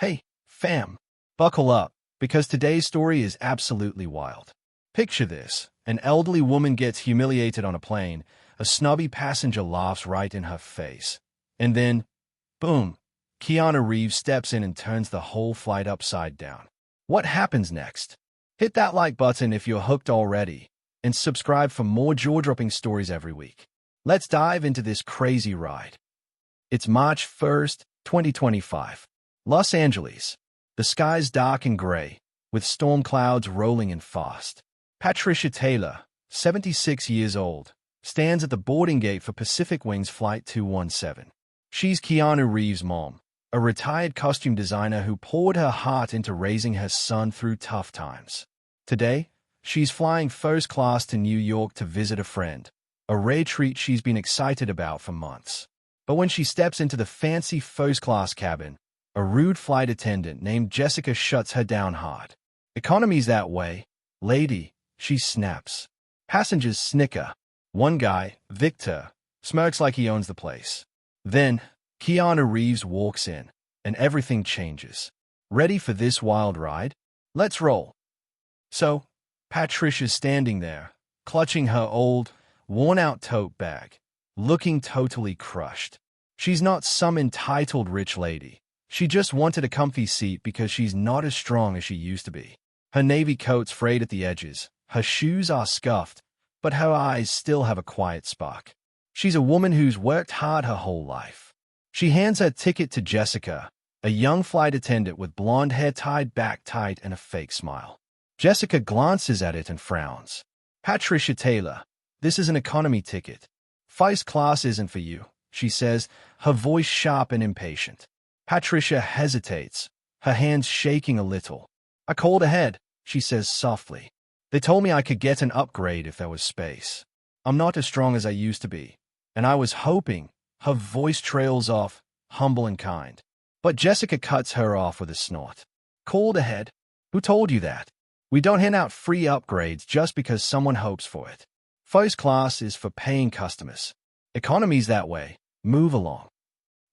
Hey, fam, buckle up, because today's story is absolutely wild. Picture this. An elderly woman gets humiliated on a plane. A snobby passenger laughs right in her face. And then, boom, Keanu Reeves steps in and turns the whole flight upside down. What happens next? Hit that like button if you're hooked already, and subscribe for more jaw-dropping stories every week. Let's dive into this crazy ride. It's March 1st, 2025. Los Angeles. The sky's dark and gray, with storm clouds rolling in fast. Patricia Taylor, 76 years old, stands at the boarding gate for Pacific Wings Flight 217. She's Keanu Reeves' mom, a retired costume designer who poured her heart into raising her son through tough times. Today, she's flying first class to New York to visit a friend, a rare treat she's been excited about for months. But when she steps into the fancy first-class cabin, a rude flight attendant named Jessica shuts her down hard. "Economy's that way, lady," she snaps. Passengers snicker. One guy, Victor, smirks like he owns the place. Then, Keanu Reeves walks in, and everything changes. Ready for this wild ride? Let's roll. So, Patricia's standing there, clutching her old, worn-out tote bag, looking totally crushed. She's not some entitled rich lady. She just wanted a comfy seat because she's not as strong as she used to be. Her navy coat's frayed at the edges, her shoes are scuffed, but her eyes still have a quiet spark. She's a woman who's worked hard her whole life. She hands her ticket to Jessica, a young flight attendant with blonde hair tied back tight and a fake smile. Jessica glances at it and frowns. "Patricia Taylor, this is an economy ticket. First class isn't for you," she says, her voice sharp and impatient. Patricia hesitates, her hands shaking a little. "I called ahead," she says softly. "They told me I could get an upgrade if there was space. I'm not as strong as I used to be, and I was hoping—" Her voice trails off, humble and kind. But Jessica cuts her off with a snort. "Called ahead? Who told you that? We don't hand out free upgrades just because someone hopes for it. First class is for paying customers. Economy's that way. Move along."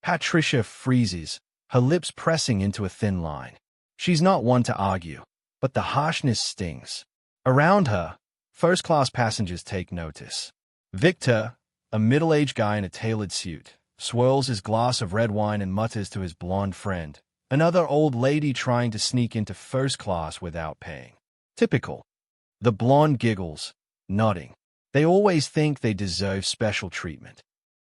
Patricia freezes, her lips pressing into a thin line. She's not one to argue, but the harshness stings. Around her, first-class passengers take notice. Victor, a middle-aged guy in a tailored suit, swirls his glass of red wine and mutters to his blonde friend, another old lady trying to sneak into first class without paying. Typical. The blonde giggles, nodding. They always think they deserve special treatment.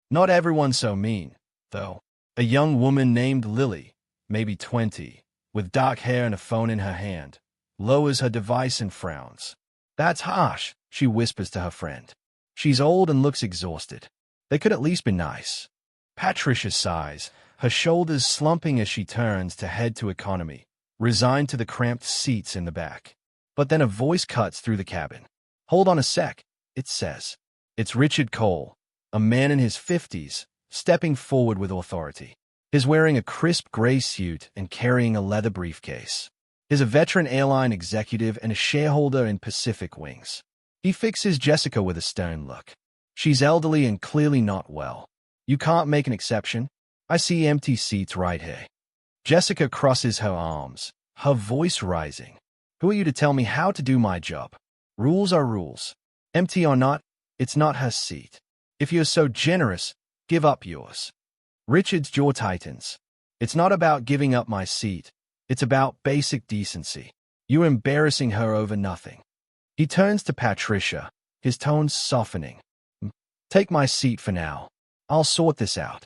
Not everyone's so mean, though. A young woman named Lily, maybe 20, with dark hair and a phone in her hand, lowers her device and frowns. "That's harsh," she whispers to her friend. She's old and looks exhausted. They could at least be nice. Patricia sighs, her shoulders slumping as she turns to head to economy, resigned to the cramped seats in the back. But then a voice cuts through the cabin. "Hold on a sec," it says. It's Richard Cole, a man in his 50s, stepping forward with authority. He's wearing a crisp gray suit and carrying a leather briefcase. He's a veteran airline executive and a shareholder in Pacific Wings. He fixes Jessica with a stern look. She's elderly and clearly not well. "You can't make an exception? I see empty seats right here." Jessica crosses her arms, her voice rising. "Who are you to tell me how to do my job? Rules are rules. Empty or not, it's not her seat. If you're so generous, give up yours." Richard's jaw tightens. "It's not about giving up my seat. It's about basic decency. You're embarrassing her over nothing." He turns to Patricia, his tones softening. "Take my seat for now. I'll sort this out."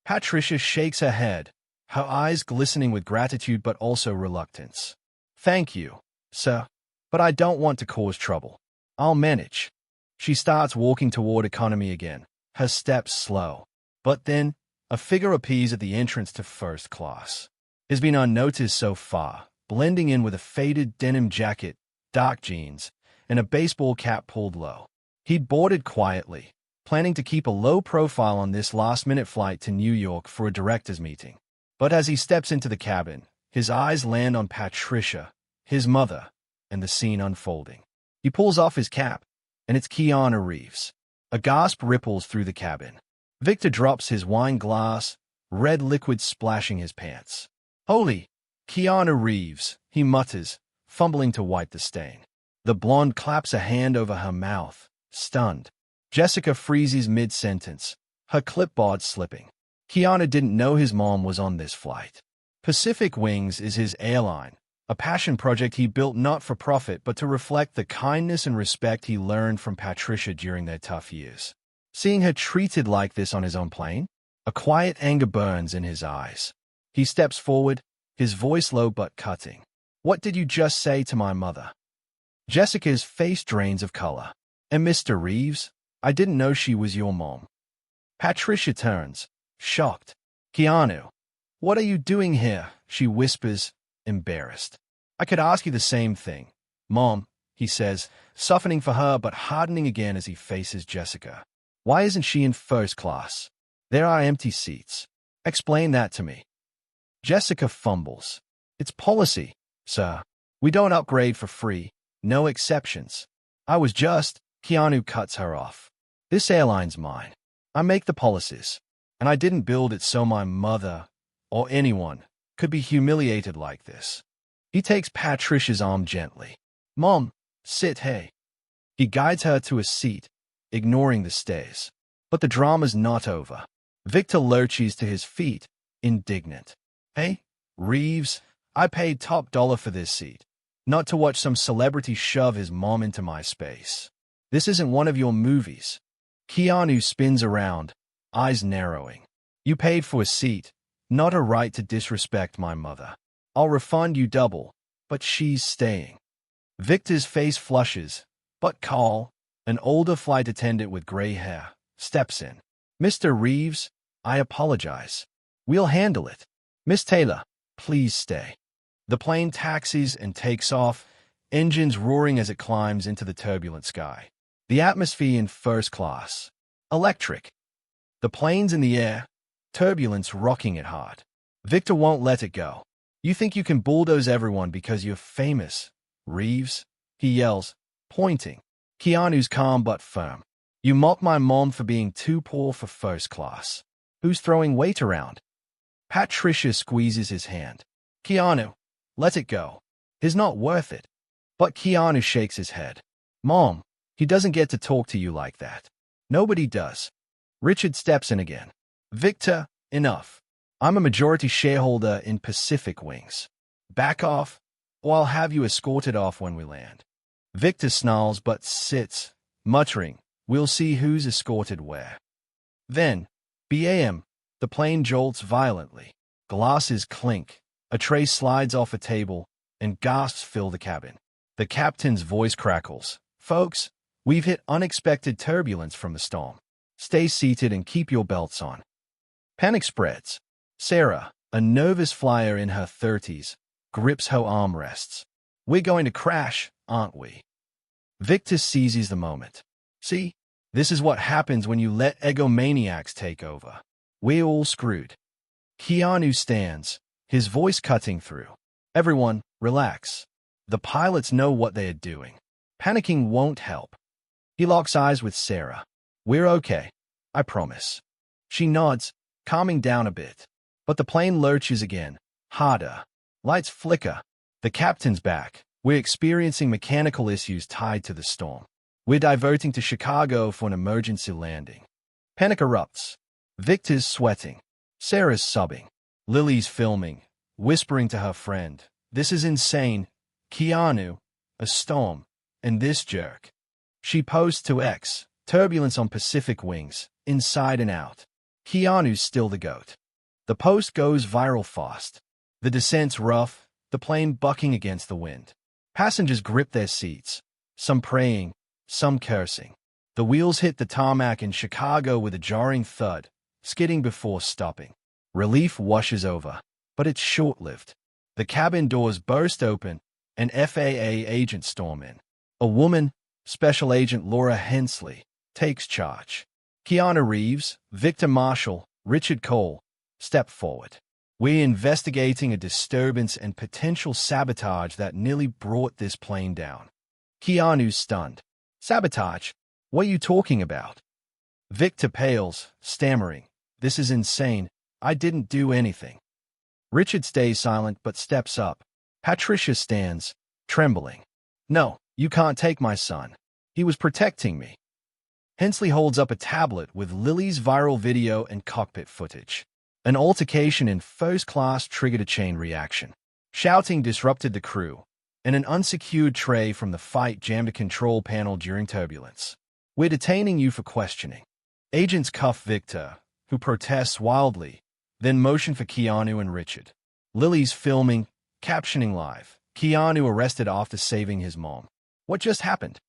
Patricia shakes her head, her eyes glistening with gratitude but also reluctance. "Thank you, sir, but I don't want to cause trouble. I'll manage." She starts walking toward economy again, her steps slow. But then, a figure appears at the entrance to first class. He's been unnoticed so far, blending in with a faded denim jacket, dark jeans, and a baseball cap pulled low. He'd boarded quietly, planning to keep a low profile on this last-minute flight to New York for a director's meeting. But as he steps into the cabin, his eyes land on Patricia, his mother, and the scene unfolding. He pulls off his cap, and it's Keanu Reeves. A gasp ripples through the cabin. Victor drops his wine glass, red liquid splashing his pants. "Holy, Keanu Reeves, he mutters, fumbling to wipe the stain. The blonde claps a hand over her mouth, stunned. Jessica freezes mid-sentence, her clipboard slipping. Keanu didn't know his mom was on this flight. Pacific Wings is his airline, a passion project he built not for profit but to reflect the kindness and respect he learned from Patricia during their tough years. Seeing her treated like this on his own plane, a quiet anger burns in his eyes. He steps forward, his voice low but cutting. "What did you just say to my mother?" Jessica's face drains of color. "And Mr. Reeves, I didn't know she was your mom." Patricia turns, shocked. "Keanu, what are you doing here?" she whispers, embarrassed. "I could ask you the same thing, Mom," he says, softening for her but hardening again as he faces Jessica. "Why isn't she in first class? There are empty seats. Explain that to me." Jessica fumbles. "It's policy, sir. We don't upgrade for free. No exceptions." "I was just—" Keanu cuts her off. "This airline's mine. I make the policies. And I didn't build it so my mother, or anyone, could be humiliated like this." He takes Patricia's arm gently. "Mom, sit, hey." He guides her to a seat, ignoring the stares. But the drama's not over. Victor lurches to his feet, indignant. "Hey, Reeves, I paid top dollar for this seat, not to watch some celebrity shove his mom into my space. This isn't one of your movies." Keanu spins around, eyes narrowing. "You paid for a seat, not a right to disrespect my mother. I'll refund you double, but she's staying." Victor's face flushes, but Carl, an older flight attendant with gray hair, steps in. "Mr. Reeves, I apologize. We'll handle it. Miss Taylor, please stay." The plane taxis and takes off, engines roaring as it climbs into the turbulent sky. The atmosphere in first class. Electric. The plane's in the air, turbulence rocking it hard. Victor won't let it go. "You think you can bulldoze everyone because you're famous, Reeves?" he yells, pointing. Keanu's calm but firm. "You mock my mom for being too poor for first class. Who's throwing weight around?" Patricia squeezes his hand. "Keanu, let it go. He's not worth it." But Keanu shakes his head. "Mom, he doesn't get to talk to you like that." "Nobody does." Richard steps in again. "Victor, enough. I'm a majority shareholder in Pacific Wings. Back off, or I'll have you escorted off when we land." Victor snarls but sits, muttering, "We'll see who's escorted where." Then, BAM, the plane jolts violently. Glasses clink, a tray slides off a table, and gasps fill the cabin. The captain's voice crackles. "Folks, we've hit unexpected turbulence from the storm. Stay seated and keep your belts on." Panic spreads. Sarah, a nervous flyer in her 30s, grips her armrests. "We're going to crash, aren't we?" Victor seizes the moment. "See, this is what happens when you let egomaniacs take over. We're all screwed." Keanu stands, his voice cutting through. "Everyone, relax. The pilots know what they are doing. Panicking won't help." He locks eyes with Sarah. "We're okay, I promise." She nods, calming down a bit. But the plane lurches again, harder. Lights flicker. The captain's back. "We're experiencing mechanical issues tied to the storm. We're diverting to Chicago for an emergency landing." Panic erupts. Victor's sweating. Sarah's sobbing. Lily's filming, whispering to her friend, "This is insane. Keanu, a storm, and this jerk." She posts to X, "Turbulence on Pacific Wings, inside and out. Keanu's still the GOAT." The post goes viral fast. The descent's rough, the plane bucking against the wind. Passengers grip their seats, some praying, some cursing. The wheels hit the tarmac in Chicago with a jarring thud, skidding before stopping. Relief washes over, but it's short-lived. The cabin doors burst open, and FAA agents storm in. A woman, Special Agent Laura Hensley, takes charge. Keanu Reeves, Victor Marshall, Richard Cole step forward. "We're investigating a disturbance and potential sabotage that nearly brought this plane down." Keanu's stunned. "Sabotage? What are you talking about?" Victor pales, stammering. "This is insane. I didn't do anything." Richard stays silent but steps up. Patricia stands, trembling. "No, you can't take my son. He was protecting me." Hensley holds up a tablet with Lily's viral video and cockpit footage. An altercation in first class triggered a chain reaction. Shouting disrupted the crew, and an unsecured tray from the fight jammed a control panel during turbulence. "We're detaining you for questioning." Agents cuff Victor, who protests wildly, then motion for Keanu and Richard. Lily's filming, captioning live. Keanu arrested after saving his mom. What just happened?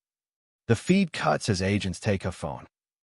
The feed cuts as agents take her phone.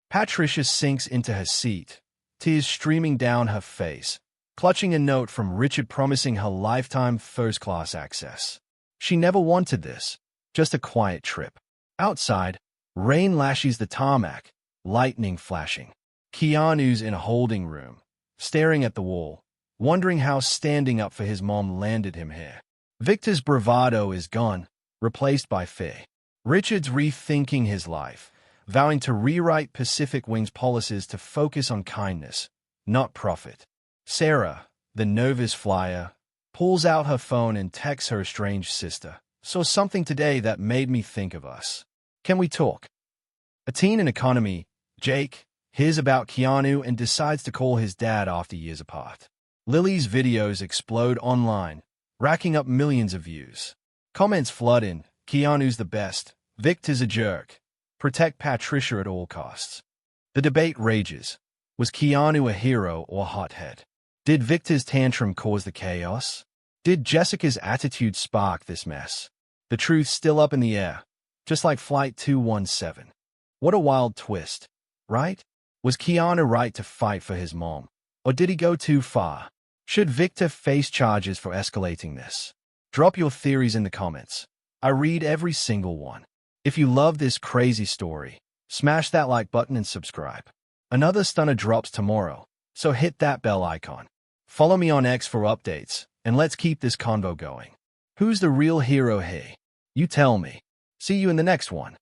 Patricia sinks into her seat, tears streaming down her face, clutching a note from Richard promising her lifetime first-class access. She never wanted this, just a quiet trip. Outside, rain lashes the tarmac, lightning flashing. Keanu's in a holding room, staring at the wall, wondering how standing up for his mom landed him here. Victor's bravado is gone, replaced by fear. Richard's rethinking his life, vowing to rewrite Pacific Wing's policies to focus on kindness, not profit. Sarah, the novice flyer, pulls out her phone and texts her estranged sister. "Saw something today that made me think of us. Can we talk?" A teen in economy, Jake, hears about Keanu and decides to call his dad after years apart. Lily's videos explode online, racking up millions of views. Comments flood in. "Keanu's the best. Victor's a jerk. Protect Patricia at all costs." The debate rages. Was Keanu a hero or a hothead? Did Victor's tantrum cause the chaos? Did Jessica's attitude spark this mess? The truth's still up in the air, just like Flight 217. What a wild twist, right? Was Keanu right to fight for his mom? Or did he go too far? Should Victor face charges for escalating this? Drop your theories in the comments. I read every single one. If you love this crazy story, smash that like button and subscribe. Another stunner drops tomorrow, so hit that bell icon. Follow me on X for updates, and let's keep this convo going. Who's the real hero here? You tell me. See you in the next one.